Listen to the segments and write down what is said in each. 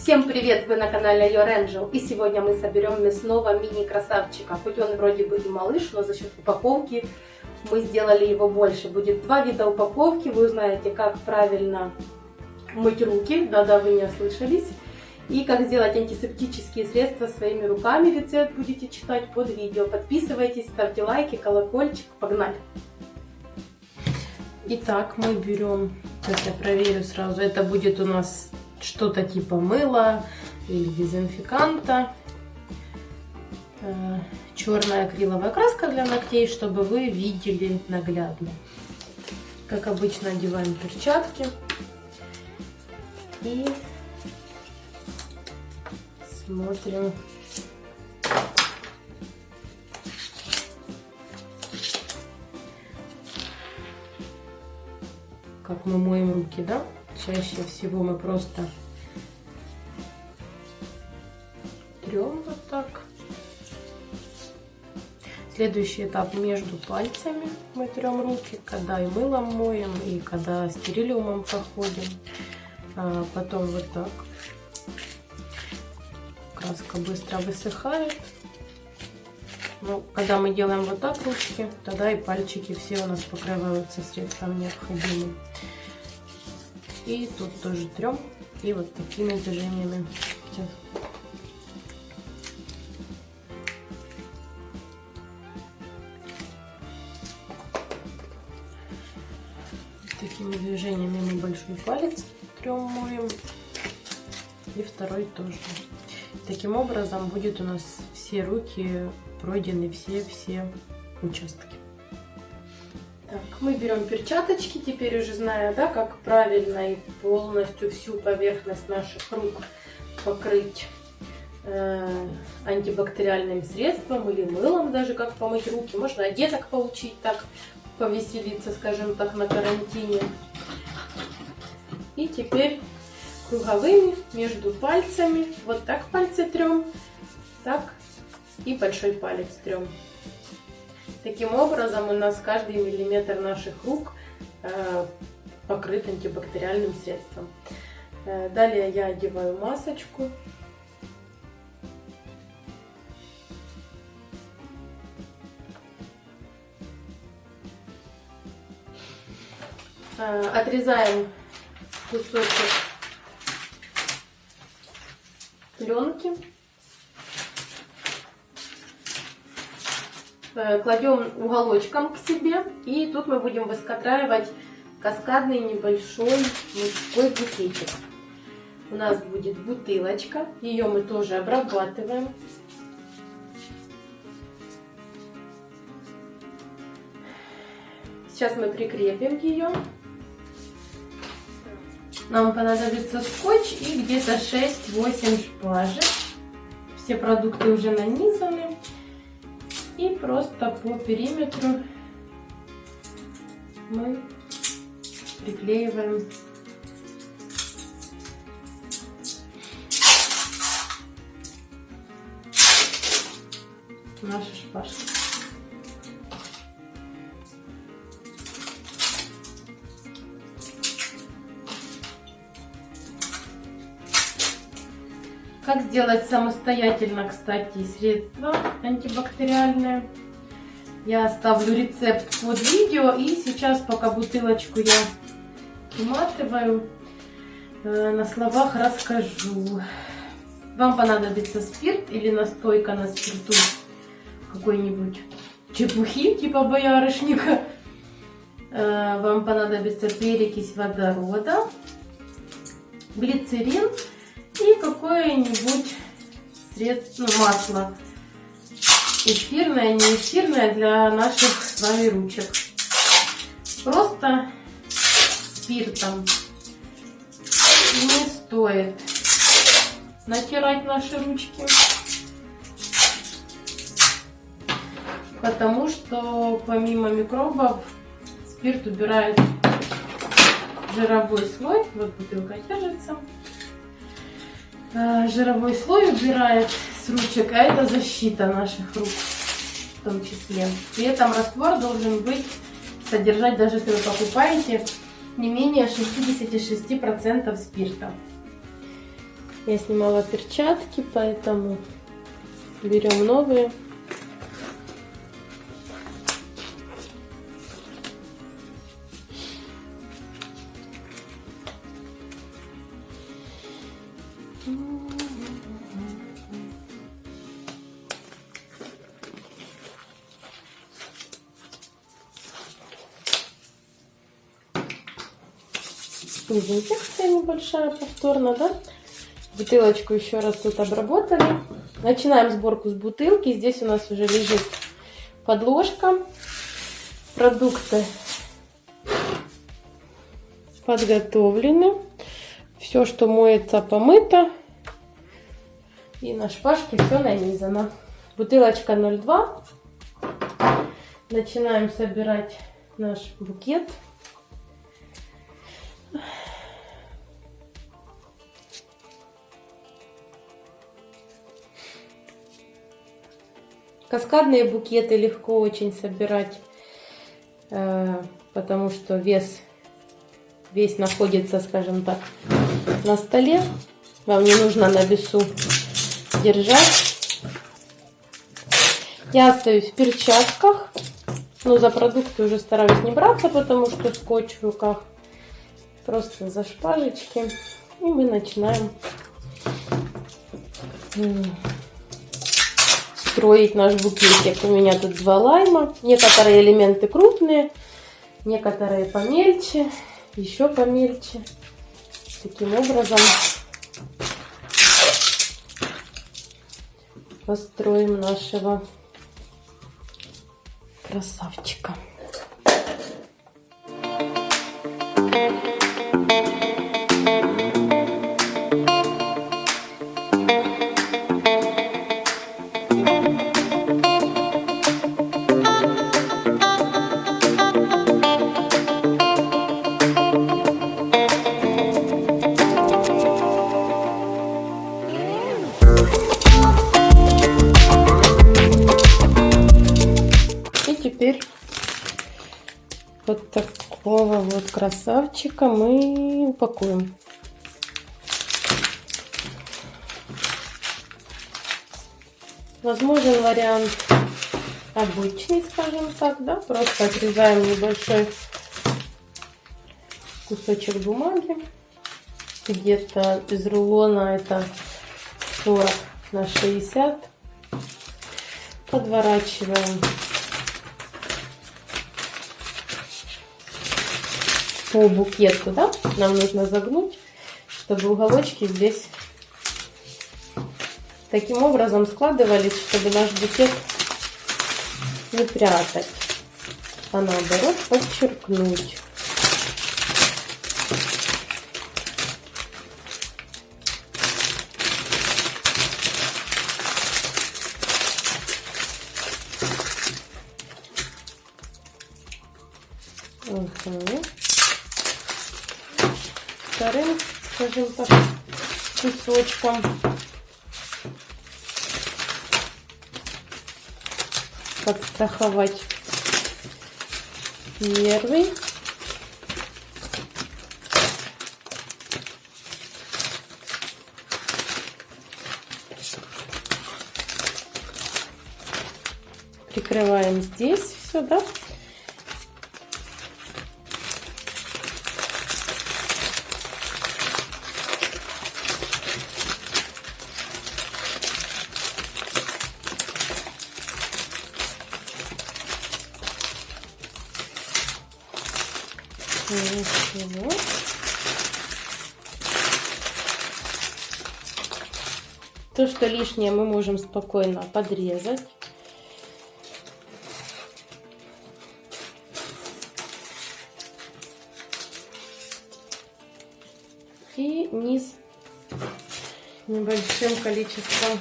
Всем привет! Вы на канале Your Angel, и сегодня мы соберем мясного мини-красавчика. Хоть он вроде бы и малыш, но за счет упаковки мы сделали его больше. Будет два вида упаковки, вы узнаете, как правильно мыть руки, да-да, вы не ослышались, и как сделать антисептические средства своими руками. Рецепт будете читать под видео. Подписывайтесь, ставьте лайки, колокольчик, погнали! Итак, мы берем, сейчас я проверю сразу, это будет у нас что-то типа мыла или дезинфиканта. Черная акриловая краска для ногтей, чтобы вы видели наглядно. Как обычно, одеваем перчатки и смотрим. Как мы моем руки, да? Чаще всего мы просто трем вот так. Следующий этап: между пальцами мы трем руки, когда и мылом моем, и когда стерилиумом проходим. Потом вот так. Краска быстро высыхает. Ну, когда мы делаем вот так ручки, тогда и пальчики все у нас покрываются средством необходимым. И тут тоже трем. И вот такими движениями. Сейчас. Такими движениями мы большой палец трем, моем. И второй тоже. Таким образом будет у нас все руки пройдены, все участки. Так, мы берем перчаточки, теперь уже зная, да, как правильно и полностью всю поверхность наших рук покрыть антибактериальным средством или мылом, даже как помыть руки. Можно деток поучить так, повеселиться, скажем так, на карантине. И теперь круговыми между пальцами, вот так пальцы трем, так и большой палец трем. Таким образом у нас каждый миллиметр наших рук покрыт антибактериальным средством. Далее я одеваю масочку. Отрезаем кусочек пленки. Кладем уголочком к себе, и тут мы будем выстраивать каскадный небольшой мужской букетик. У нас будет бутылочка, ее мы тоже обрабатываем. Сейчас мы прикрепим ее. Нам понадобится скотч и где-то 6-8 шпажек. Все продукты уже нанизаны. И просто по периметру мы приклеиваем наши шпажки. Как сделать самостоятельно, кстати, средства антибактериальные, я оставлю рецепт под видео. И сейчас, пока бутылочку я уматываю, на словах расскажу. Вам понадобится спирт или настойка на спирту какой-нибудь чепухи типа боярышника. Вам понадобится перекись водорода, глицерин и какое-нибудь средство, масло, эфирное, не эфирное, для наших с вами ручек. Просто спиртом не стоит натирать наши ручки, потому что помимо микробов спирт убирает жировой слой. Вот бутылка держится. Жировой слой убирает с ручек, а это защита наших рук в том числе. При этом раствор должен быть, содержать, даже если вы покупаете, не менее 66% спирта. Я снимала перчатки, поэтому берем новые. Дезинфекция небольшая, повторно, да? Бутылочку еще раз тут обработали. Начинаем сборку с бутылки. Здесь у нас уже лежит подложка. Продукты подготовлены. Все, что моется, помыто. И на шпажке все нанизано. Бутылочка 0,2. Начинаем собирать наш букет. Каскадные букеты легко очень собирать, потому что весь находится, скажем так, на столе. Вам не нужно на весу держать. Я остаюсь в перчатках, но за продукты уже стараюсь не браться, потому что скотч в руках. Просто за шпажечки. И мы начинаем строить наш букетик. У меня тут 2 лайма. Некоторые элементы крупные, некоторые помельче, еще помельче. Таким образом построим нашего красавчика. Теперь вот такого вот красавчика мы упакуем. Возможен вариант обычный, скажем так, да, просто отрезаем небольшой кусочек бумаги, где-то из рулона это 40 на 60, подворачиваем по букету, да? Нам нужно загнуть, чтобы уголочки здесь таким образом складывались, чтобы наш букет не прятать, а наоборот подчеркнуть. Вторым, скажем так, кусочком подстраховать первый. Прикрываем здесь все, да? Ничего. То, что лишнее, мы можем спокойно подрезать. И низ небольшим количеством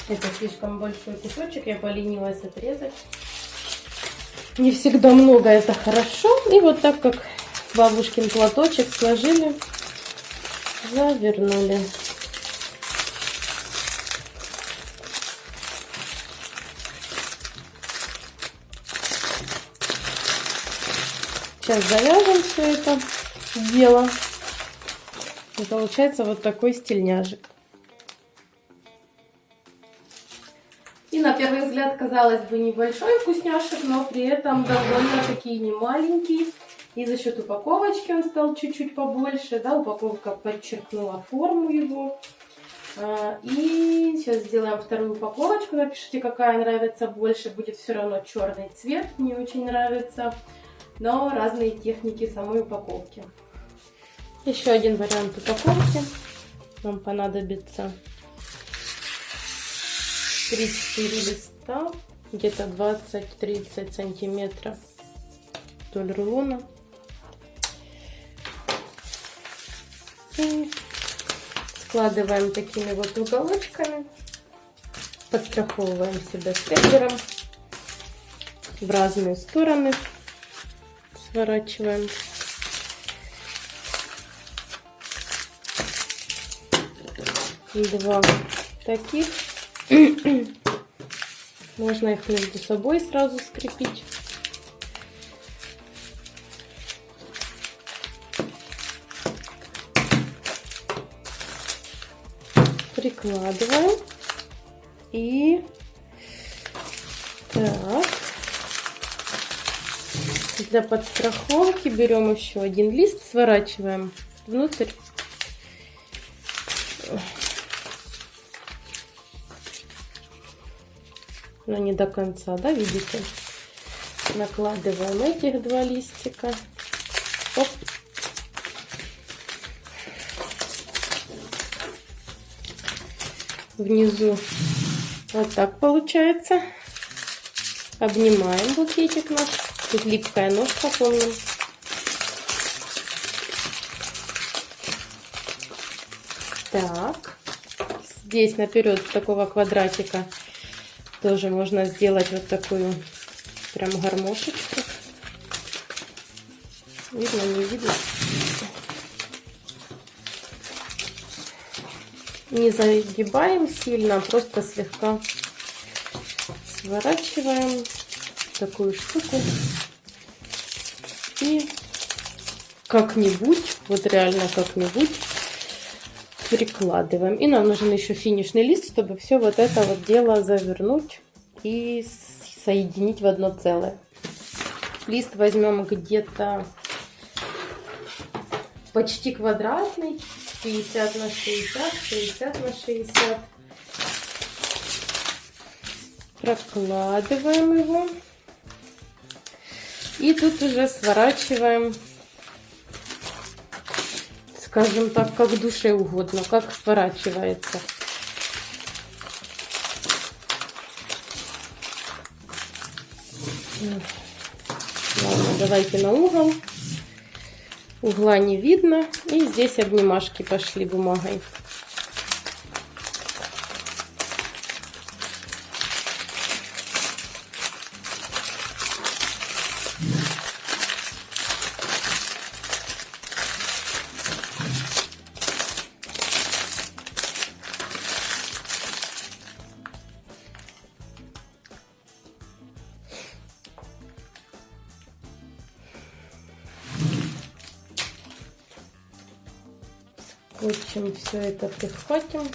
это слишком большой кусочек, я поленилась отрезать. Не всегда много, это хорошо. И вот так, как бабушкин платочек, сложили, завернули. Сейчас завяжем все это дело. И получается вот такой стильняжик. И на первый взгляд, казалось бы, небольшой вкусняшек, но при этом довольно-таки не маленький. И за счет упаковочки он стал чуть-чуть побольше. Да, упаковка подчеркнула форму его. И сейчас сделаем вторую упаковочку. Напишите, какая нравится больше. Будет все равно черный цвет. Мне очень нравится. Но разные техники самой упаковки. Еще один вариант упаковки. Нам понадобится 3-4 листа, где-то 20-30 сантиметров вдоль рулона. И складываем такими вот уголочками, подстраховываем себя степлером в разные стороны, сворачиваем. Два таких. Можно их между собой сразу скрепить. Прикладываем. И так. Для подстраховки берем еще один лист, сворачиваем внутрь. Но не до конца, да, видите? Накладываем этих два листика. Оп. Внизу вот так получается. Обнимаем букетик наш. Тут липкая ножка, помним. Так. Здесь наперед с такого квадратика тоже можно сделать вот такую прям гармошечку. Видно, не видно? Не загибаем сильно, просто слегка сворачиваем такую штуку. И как-нибудь, вот реально как-нибудь прикладываем. И нам нужен еще финишный лист, чтобы все вот это вот дело завернуть и соединить в одно целое. Лист возьмем где-то почти квадратный, 50 на 60, 60 на 60. Прокладываем его. И тут уже сворачиваем, скажем так, как душе угодно, как сворачивается. Ладно, давайте на угол. Угла не видно. И здесь обнимашки пошли бумагой. Скотчем все это прихватим.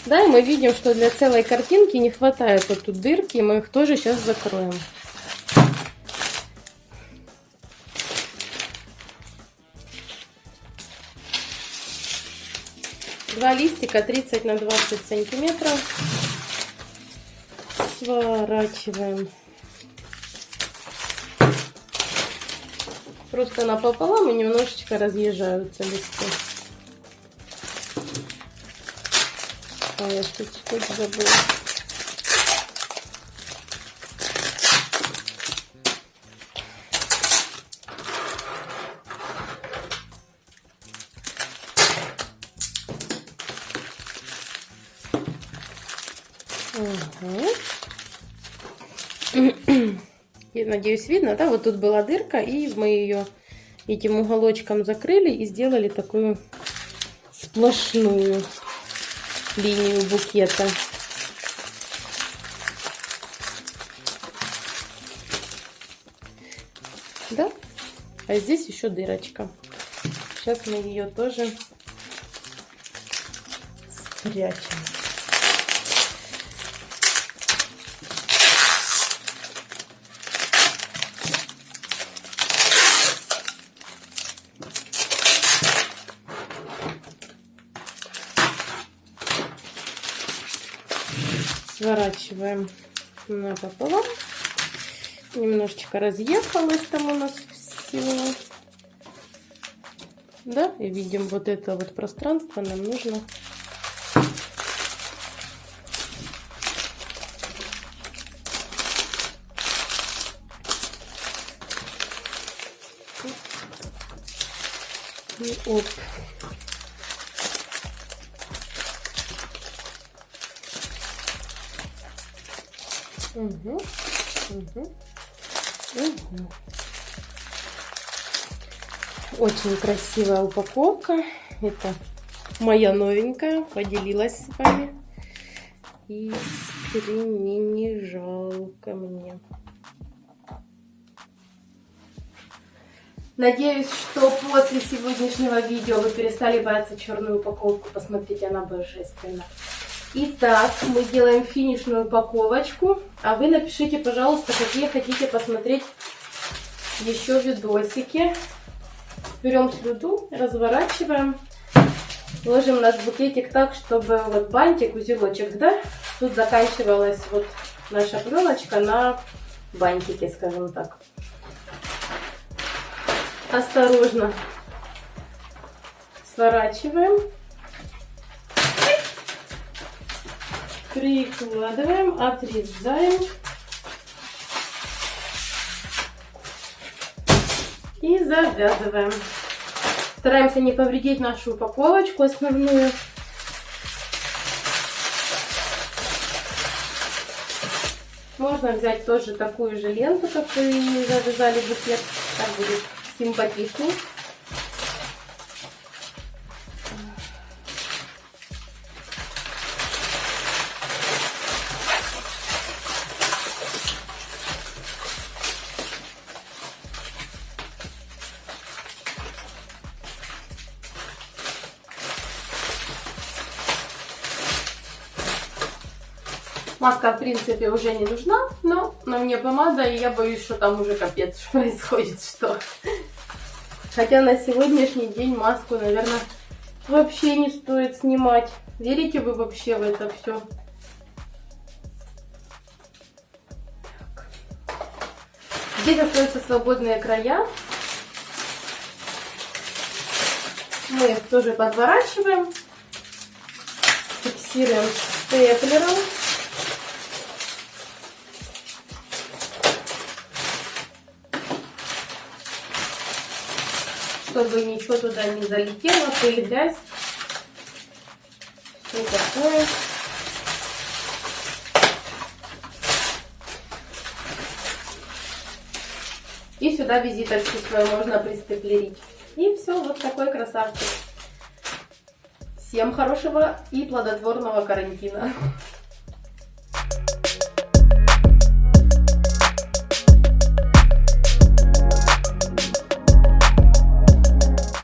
Да, и мы видим, что для целой картинки не хватает вот тут дырки, мы их тоже сейчас закроем. Два листика 30 на 20 сантиметров. Сворачиваем. Просто напополам и немножечко разъезжаются листы. А я тут скотч забыла. Угу. Я надеюсь, видно, да? Вот тут была дырка, и мы ее этим уголочком закрыли и сделали такую сплошную линию букета. Да? А здесь еще дырочка. Сейчас мы ее тоже спрячем. Сворачиваем напополам. Немножечко разъехалось там у нас все. Да, и видим вот это вот пространство нам нужно и оп. Угу. Угу. Угу. Очень красивая упаковка. Это моя новенькая. Поделилась с вами. И не жалко мне. Надеюсь, что после сегодняшнего видео вы перестали бояться черную упаковку. Посмотрите, она божественна. Итак, мы делаем финишную упаковочку. А вы напишите, пожалуйста, какие хотите посмотреть еще видосики. Берем слюду, разворачиваем, ложим наш букетик так, чтобы вот бантик, узелочек, да, тут заканчивалась вот наша пленочка на бантике, скажем так. Осторожно сворачиваем, прикладываем, отрезаем и завязываем. Стараемся не повредить нашу упаковочку основную. Можно взять тоже такую же ленту, как вы завязали букет. Так будет симпатичней. Маска, в принципе, уже не нужна, но на мне помада, и я боюсь, что там уже капец происходит, что. Хотя на сегодняшний день маску, наверное, вообще не стоит снимать. Верите вы вообще в это все? Здесь остаются свободные края. Мы их тоже подворачиваем, фиксируем степлером. Чтобы ничего туда не залетело, пыль, грязь. Все такое. И сюда визиточку свою можно пристеплерить. И все, вот такой красавчик. Всем хорошего и плодотворного карантина.